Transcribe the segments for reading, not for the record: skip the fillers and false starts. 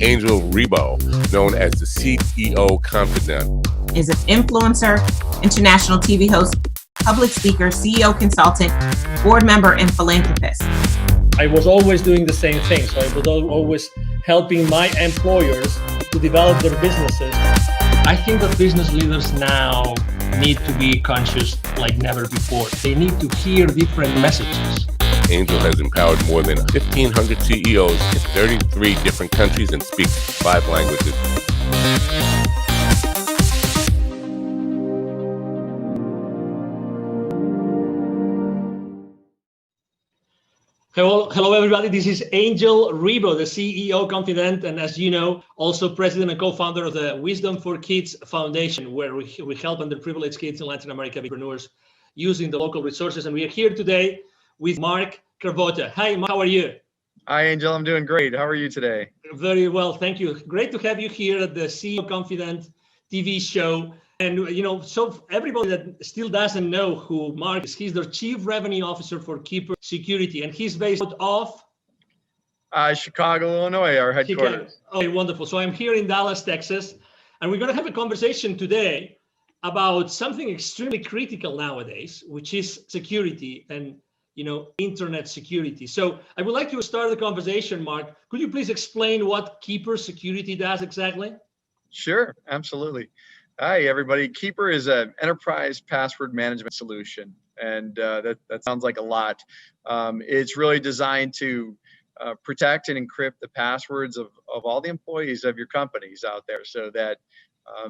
Angel Rebo, known as the CEO Confidant. Is an influencer, international TV host, public speaker, CEO consultant, board member, and philanthropist. I was always doing the same thing. So I was always helping my employers to develop their businesses. I think that business leaders now need to be conscious like never before. They need to hear different messages. Angel has empowered more than 1,500 CEOs in 33 different countries and speaks 5 languages. Hello, everybody. This is Angel Rebo, the CEO Confidant, and as you know, also president and co-founder of the Wisdom for Kids Foundation, where we help underprivileged kids in Latin America, entrepreneurs, using the local resources. And we are here today with Mark Cravotta. Hi, Mark, how are you? Hi, Angel. I'm doing great. How are you today? Very well, thank you. Great to have you here at the CEO Confidant TV show. And, you know, so everybody that still doesn't know who Mark is, he's the Chief Revenue Officer for Keeper Security, and he's based out of Chicago, Illinois, our headquarters. Okay, wonderful. So I'm here in Dallas, Texas, and we're going to have a conversation today about something extremely critical nowadays, which is security and, you know, internet security. So I would like to start the conversation, Mark. Could you please explain what Keeper Security does exactly? Sure, absolutely. Hi, everybody. Keeper is an enterprise password management solution, and that sounds like a lot. It's really designed to protect and encrypt the passwords of all the employees of your companies out there, so that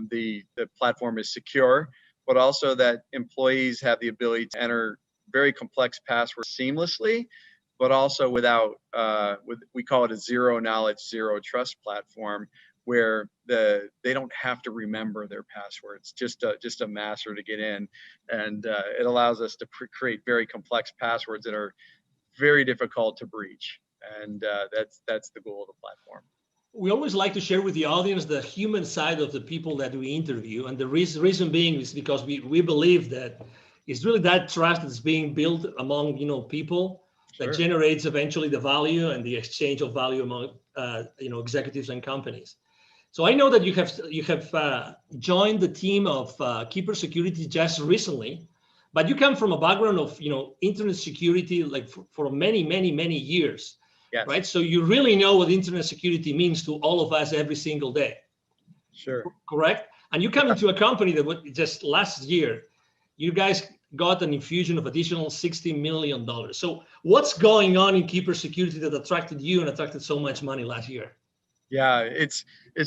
the platform is secure, but also that employees have the ability to enter very complex passwords seamlessly, but also without, we call it a zero knowledge, zero trust platform, where they don't have to remember their passwords, just a master to get in, and it allows us to create very complex passwords that are very difficult to breach, and that's the goal of the platform. We always like to share with the audience the human side of the people that we interview, and the reason being is because we believe that it's really that trust that's being built among people that Sure. generates eventually the value and the exchange of value among executives and companies. So I know that you have joined the team of Keeper Security just recently, but you come from a background of internet security like for many years, Yes. right? So you really know what internet security means to all of us every single day. Sure. Correct? And you come into a company that just last year, you guys got an infusion of additional $60 million. So what's going on in Keeper Security that attracted you and attracted so much money last year? Yeah, it's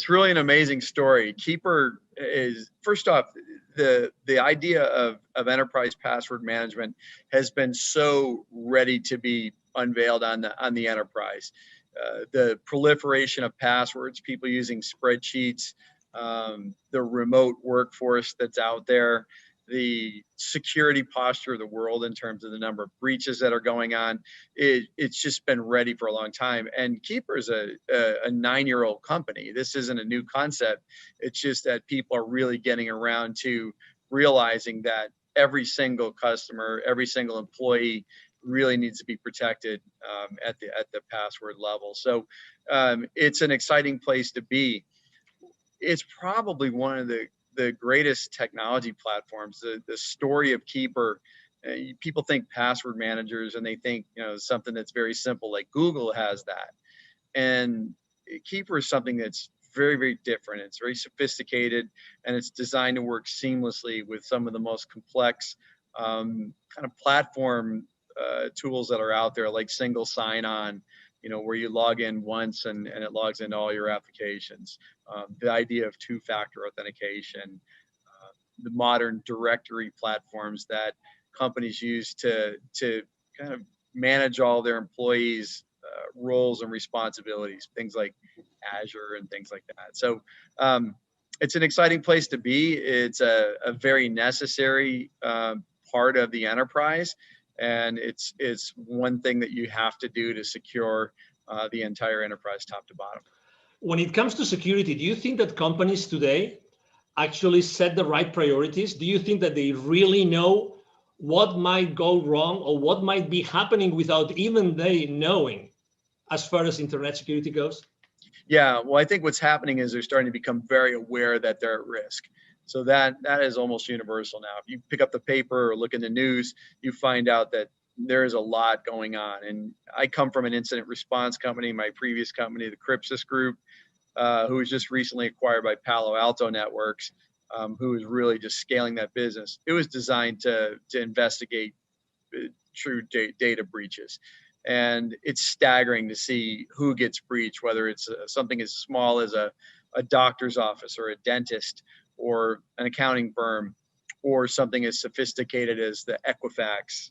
really an amazing story. Keeper is, first off, the idea of enterprise password management has been so ready to be unveiled on the enterprise. The proliferation of passwords, people using spreadsheets, the remote workforce that's out there, the security posture of the world in terms of the number of breaches that are going on, it's just been ready for a long time. And Keeper is a 9-year-old company. This isn't a new concept. It's just that people are really getting around to realizing that every single customer, every single employee really needs to be protected at the password level. So it's an exciting place to be. It's probably one of the greatest technology platforms. The story of Keeper, people think password managers and they think something that's very simple, like Google has that, and Keeper is something that's very different. It's very sophisticated, and it's designed to work seamlessly with some of the most complex kind of platform tools that are out there, like single sign-on, where you log in once and it logs into all your applications. The idea of two-factor authentication, the modern directory platforms that companies use to kind of manage all their employees' roles and responsibilities, things like Azure and things like that. So it's an exciting place to be. It's a very necessary part of the enterprise. And it's one thing that you have to do to secure the entire enterprise top to bottom. When it comes to security, do you think that companies today actually set the right priorities? Do you think that they really know what might go wrong or what might be happening without even they knowing as far as internet security goes? Yeah, well, I think what's happening is they're starting to become very aware that they're at risk. So that is almost universal now. If you pick up the paper or look in the news, you find out that there is a lot going on. And I come from an incident response company, my previous company, the Crypsis Group, who was just recently acquired by Palo Alto Networks, who is really just scaling that business. It was designed to investigate true data breaches. And it's staggering to see who gets breached, whether it's something as small as a doctor's office or a dentist or an accounting firm, or something as sophisticated as the Equifax,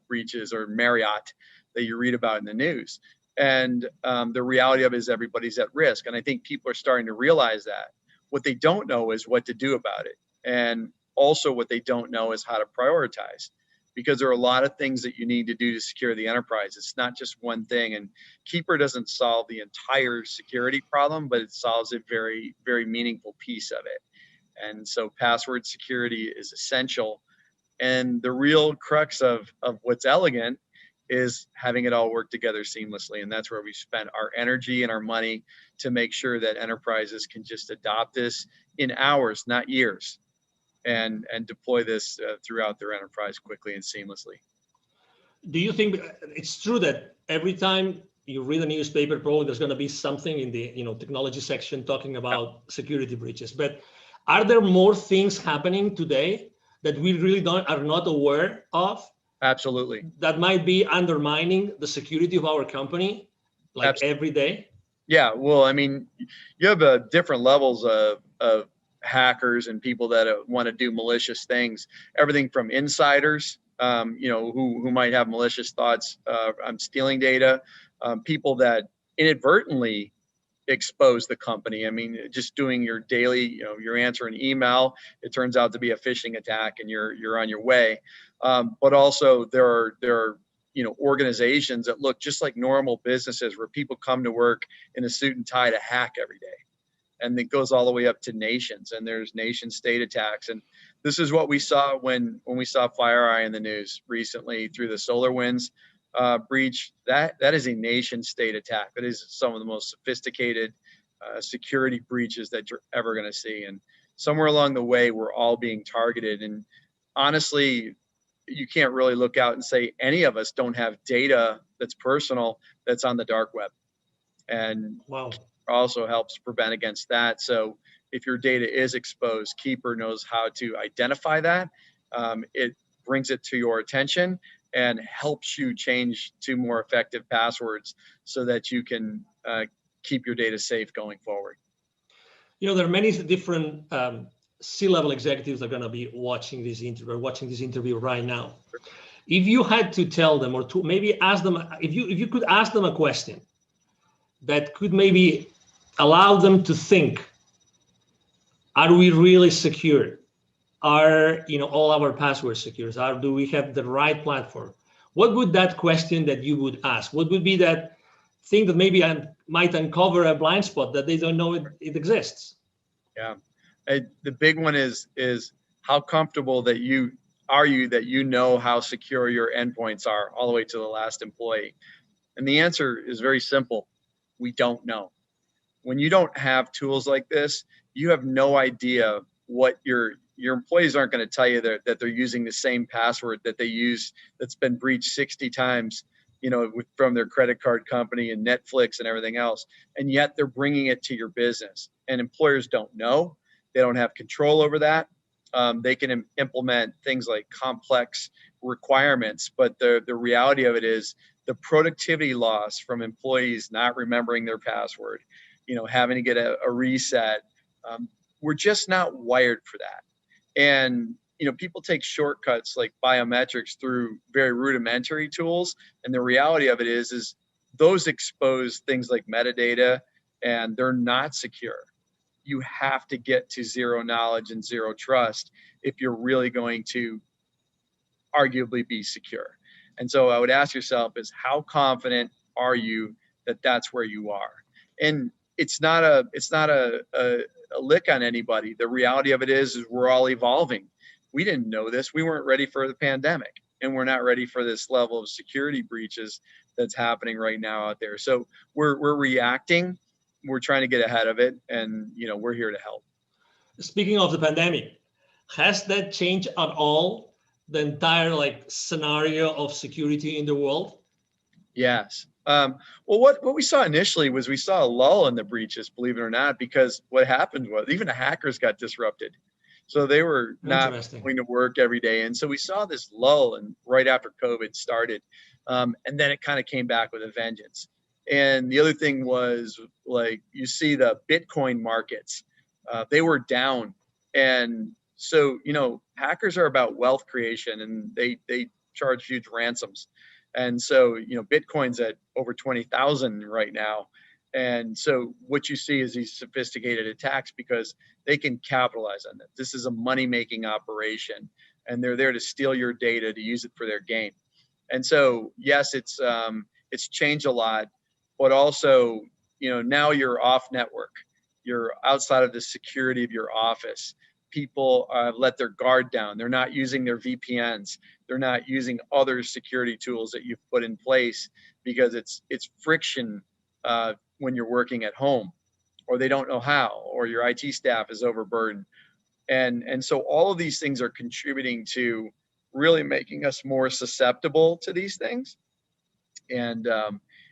breaches, or Marriott that you read about in the news. And the reality of it is everybody's at risk. And I think people are starting to realize that. What they don't know is what to do about it. And also what they don't know is how to prioritize, because there are a lot of things that you need to do to secure the enterprise. It's not just one thing. And Keeper doesn't solve the entire security problem, but it solves a very, very meaningful piece of it. And so password security is essential. And the real crux of what's elegant is having it all work together seamlessly. And that's where we spent our energy and our money to make sure that enterprises can just adopt this in hours, not years, and deploy this throughout their enterprise quickly and seamlessly. Do you think it's true that every time you read a newspaper, probably there's going to be something in the technology section talking about security breaches? But are there more things happening today that we really are not aware of? Absolutely. That might be undermining the security of our company, like Absolutely. every day? Yeah, well, I mean, you have different levels of hackers and people that want to do malicious things. Everything from insiders, who might have malicious thoughts on stealing data, people that inadvertently expose the company. I mean, just doing your daily, you're answering email, it turns out to be a phishing attack, and you're on your way. But also there are organizations that look just like normal businesses, where people come to work in a suit and tie to hack every day. And it goes all the way up to nations, and there's nation state attacks. And this is what we saw when we saw FireEye in the news recently through the SolarWinds breach. That is a nation state attack. That is some of the most sophisticated security breaches that you're ever going to see. And somewhere along the way, we're all being targeted. And honestly, you can't really look out and say any of us don't have data that's personal that's on the dark web. And wow, also helps prevent against that. So if your data is exposed, Keeper knows how to identify that. It brings it to your attention and helps you change to more effective passwords so that you can keep your data safe going forward. There are many different C-level executives that are going to be watching this interview right now. If you had to tell them, or to maybe ask them, if you could ask them a question that could maybe allow them to think, are we really secure? Are all our passwords secure? Do we have the right platform? What would that question that you would ask? What would be that thing that maybe might uncover a blind spot that they don't know it exists? Yeah, the big one is how comfortable that you know how secure your endpoints are all the way to the last employee. And the answer is very simple. We don't know. When you don't have tools like this, you have no idea what your employees aren't going to tell you that they're using the same password that they use that's been breached 60 times, from their credit card company and Netflix and everything else. And yet they're bringing it to your business, and employers don't know. They don't have control over that. They can implement things like complex requirements, but the reality of it is the productivity loss from employees not remembering their password, having to get a reset. We're just not wired for that. And, people take shortcuts like biometrics through very rudimentary tools. And the reality of it is those expose things like metadata, and they're not secure. You have to get to zero knowledge and zero trust if you're really going to arguably be secure. And so I would ask yourself is, how confident are you that that's where you are? And it's not a lick on anybody. The reality of it is we're all evolving. We didn't know this. We weren't ready for the pandemic, and we're not ready for this level of security breaches that's happening right now out there. So we're reacting. we're trying to get ahead of it, and we're here to help. Speaking of the pandemic, has that changed at all the entire scenario of security in the world? Yes. Well, what we saw initially was we saw a lull in the breaches, believe it or not, because what happened was even the hackers got disrupted. So they were not going to work every day. And so we saw this lull and right after COVID started. And then it kind of came back with a vengeance. And the other thing was, you see the Bitcoin markets, they were down. And so, hackers are about wealth creation, and they charge huge ransoms. And so, Bitcoin's at over 20,000 right now. And so what you see is these sophisticated attacks because they can capitalize on it. This is a money-making operation, and they're there to steal your data to use it for their gain. And so, yes, it's changed a lot, but also, now you're off network. You're outside of the security of your office. People let their guard down. They're not using their VPNs. They're not using other security tools that you've put in place because it's friction when you're working at home, or they don't know how, or your IT staff is overburdened. And so all of these things are contributing to really making us more susceptible to these things. And,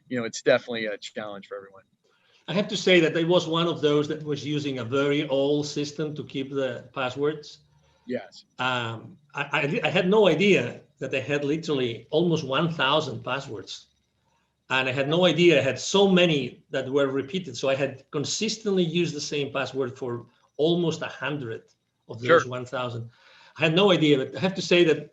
it's definitely a challenge for everyone. I have to say that I was one of those that was using a very old system to keep the passwords. Yes. I had no idea that I had literally almost 1,000 passwords. And I had no idea I had so many that were repeated. So I had consistently used the same password for almost 100 of those 1,000. I had no idea, but I have to say that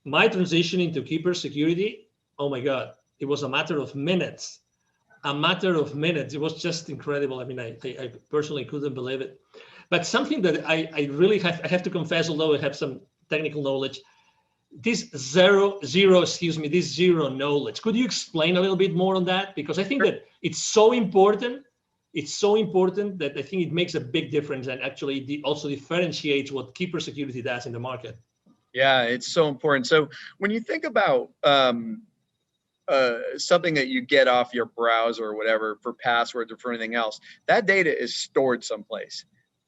my transition into Keeper security, oh my God, it was a matter of minutes. It was just incredible. I mean, I personally couldn't believe it. But something that I really have to confess, although I have some technical knowledge, this zero knowledge. Could you explain a little bit more on that? Because I think that it's so important. It's so important that I think it makes a big difference and actually also differentiates what Keeper security does in the market. Yeah, it's so important. So when you think about something that you get off your browser or whatever for passwords or for anything else, that data is stored someplace.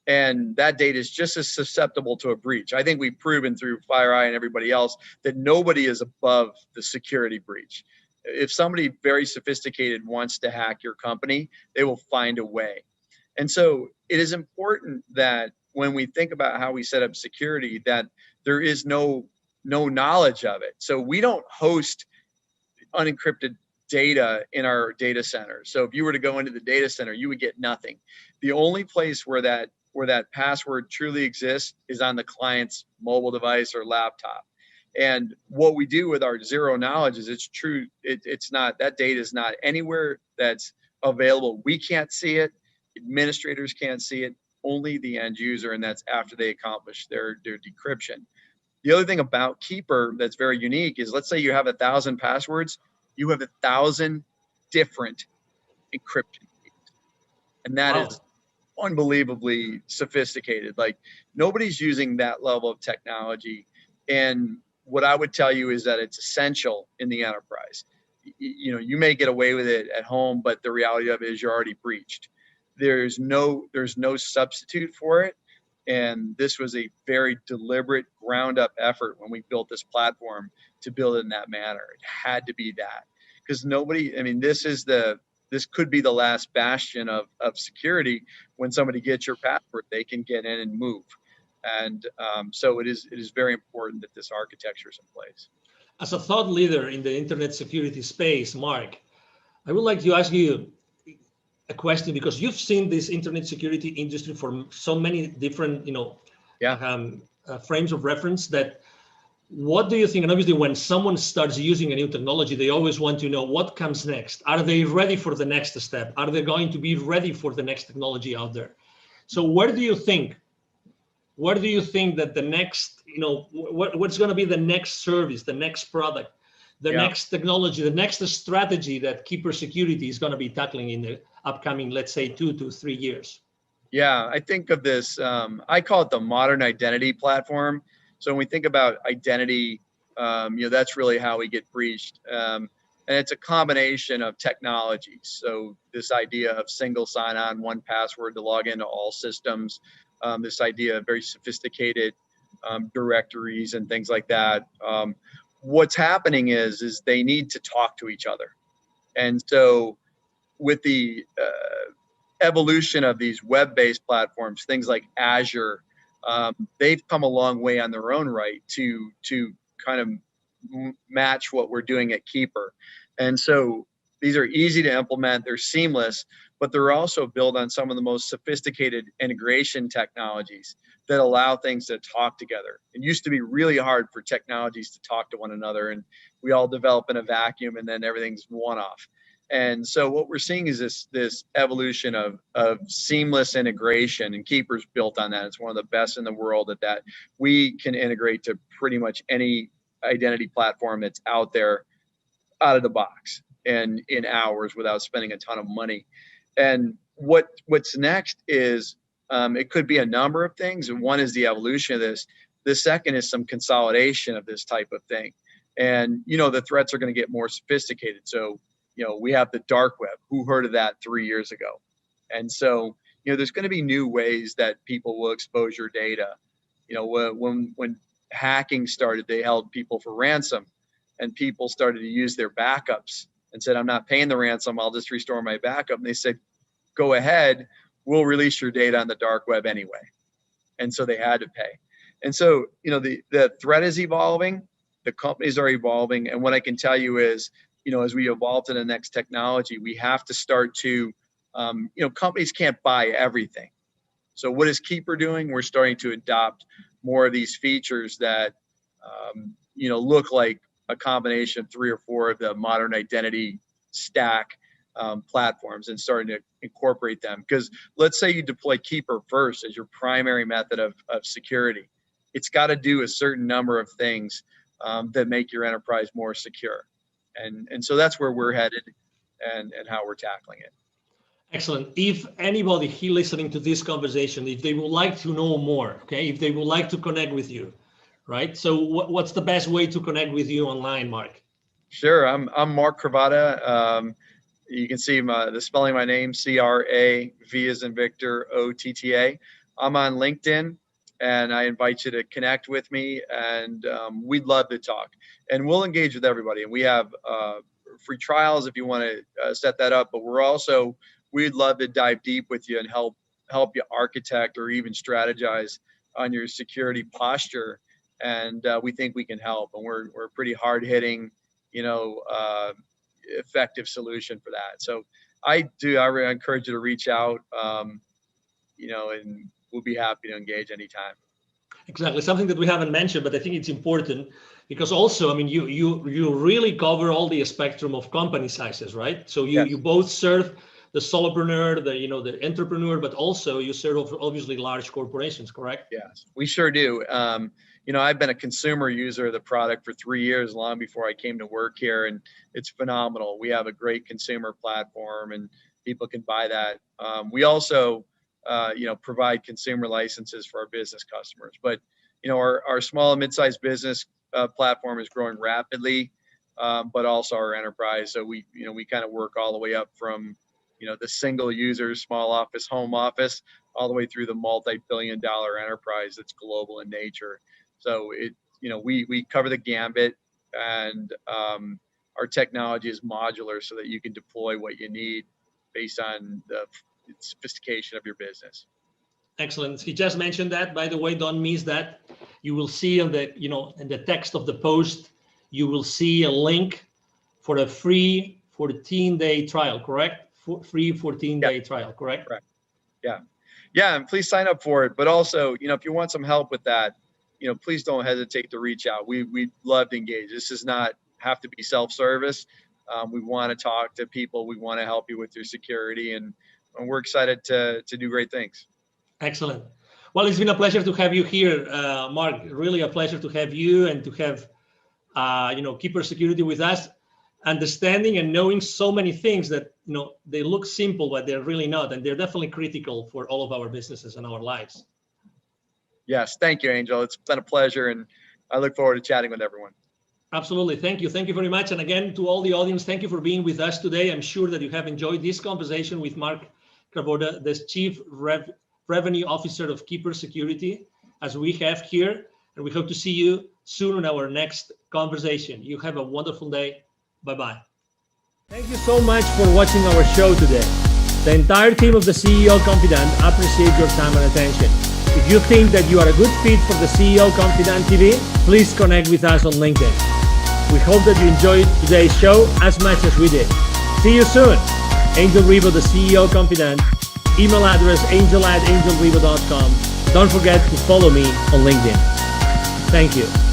And that data is just as susceptible to a breach. I think we've proven through FireEye and everybody else that nobody is above the security breach. If somebody very sophisticated wants to hack your company, they will find a way. And so it is important that when we think about how we set up security, that there is no knowledge of it. So we don't host unencrypted data in our data center. So if you were to go into the data center, you would get nothing. The only place where that password truly exists is on the client's mobile device or laptop. And what we do with our zero knowledge is it's true. It's not, that data is not anywhere that's available. We can't see it. Administrators can't see it, only the end user. And that's after they accomplish their decryption. The other thing about Keeper that's very unique is, let's say you have 1,000 passwords, you have 1,000 different encryption keys. And that is unbelievably sophisticated. Like, nobody's using that level of technology. And what I would tell you is that it's essential in the enterprise. You may get away with it at home, but the reality of it is you're already breached. There's no substitute for it. And this was a very deliberate ground up effort when we built this platform to build it in that manner. It had to be that, because this could be the last bastion of security. When somebody gets your password, they can get in and move. And so it is very important that this architecture is in place. As a thought leader in the internet security space, Mark, I would like to ask you a question, because you've seen this internet security industry for so many different, frames of reference. That, what do you think? And obviously, when someone starts using a new technology, they always want to know what comes next. Are they ready for the next step? Are they going to be ready for the next technology out there? So where do you think that the next, what's going to be the next service, the next product, the next technology, the next strategy that Keeper Security is going to be tackling in the upcoming, let's say, 2 to 3 years? Yeah, I think of this, I call it the modern identity platform. So when we think about identity, that's really how we get breached. And it's a combination of technologies. So this idea of single sign-on, one password to log into all systems, this idea of very sophisticated directories and things like that. What's happening is they need to talk to each other. And so with the evolution of these web-based platforms, things like Azure, they've come a long way on their own right to kind of match what we're doing at Keeper. And so these are easy to implement, they're seamless, but they're also built on some of the most sophisticated integration technologies that allow things to talk together. It used to be really hard for technologies to talk to one another, and we all develop in a vacuum and then everything's one-off. And so what we're seeing is this evolution of seamless integration, and Keeper's built on that. It's one of the best in the world at that. We can integrate to pretty much any identity platform that's out there out of the box and in hours without spending a ton of money. And what's next is it could be a number of things. And one is the evolution of this. The second is some consolidation of this type of thing. And, the threats are going to get more sophisticated. So, we have the dark web. Who heard of that 3 years ago? And so, there's going to be new ways that people will expose your data. When hacking started, they held people for ransom, and people started to use their backups and said, I'm not paying the ransom, I'll just restore my backup. And they said, go ahead, we'll release your data on the dark web anyway. And so they had to pay. And so, the threat is evolving, the companies are evolving. And what I can tell you is, as we evolve to the next technology, we have to start to, companies can't buy everything. So what is Keeper doing? We're starting to adopt more of these features that, look like a combination of 3 or 4 of the modern identity stack platforms, and starting to incorporate them. Because let's say you deploy Keeper first as your primary method of security. It's got to do a certain number of things that make your enterprise more secure. And so that's where we're headed and how we're tackling it. Excellent. If anybody here listening to this conversation, if they would like to know more, okay, if they would like to connect with you, right? So what's the best way to connect with you online, Mark? Sure. I'm Mark Cravotta. You can see the spelling of my name, C-R-A-V as in Victor, O-T-T-A. I'm on LinkedIn, and I invite you to connect with me, and we'd love to talk. And we'll engage with everybody. And we have free trials if you want to set that up. But we'd love to dive deep with you and help you architect or even strategize on your security posture. And we think we can help. And we're a pretty hard-hitting, effective solution for that. So I really encourage you to reach out, and we'll be happy to engage anytime. Exactly. Something that we haven't mentioned, but I think it's important because also, I mean, you really cover all the spectrum of company sizes, right? So Yes. you both serve the solopreneur, the entrepreneur, but also you serve obviously large corporations, correct? Yes, we sure do. I've been a consumer user of the product for 3 years, long before I came to work here, and it's phenomenal. We have a great consumer platform, and people can buy that. We also, provide consumer licenses for our business customers. But, our small and mid-sized business platform is growing rapidly, but also our enterprise. So we kind of work all the way up from, the single user, small office, home office, all the way through the multi-billion-dollar enterprise that's global in nature. So we cover the gambit, and our technology is modular so that you can deploy what you need based on the sophistication of your business. Excellent. He just mentioned that, by the way, don't miss that. You will see in the text of the post, you will see a link for a free 14-day trial, correct? Free 14-day trial, correct? Correct. Yeah, and please sign up for it. But also, if you want some help with that, please don't hesitate to reach out. We'd love to engage. This does not have to be self-service. We want to talk to people. We want to help you with your security, and we're excited to do great things. Excellent. Well, it's been a pleasure to have you here, Mark. Really a pleasure to have you and to have, Keeper Security with us, understanding and knowing so many things that, they look simple, but they're really not. And they're definitely critical for all of our businesses and our lives. Yes. Thank you, Angel. It's been a pleasure, and I look forward to chatting with everyone. Absolutely. Thank you. Thank you very much. And again, to all the audience, thank you for being with us today. I'm sure that you have enjoyed this conversation with Mark Cravotta, the Chief Revenue Officer of Keeper Security, as we have here. And we hope to see you soon in our next conversation. You have a wonderful day. Bye-bye. Thank you so much for watching our show today. The entire team of the CEO Confidant appreciate your time and attention. If you think that you are a good fit for the CEO Confidant TV, please connect with us on LinkedIn. We hope that you enjoyed today's show as much as we did. See you soon. Angel Rivo, the CEO Confidant. Email address angel@angelrivo.com. Don't forget to follow me on LinkedIn. Thank you.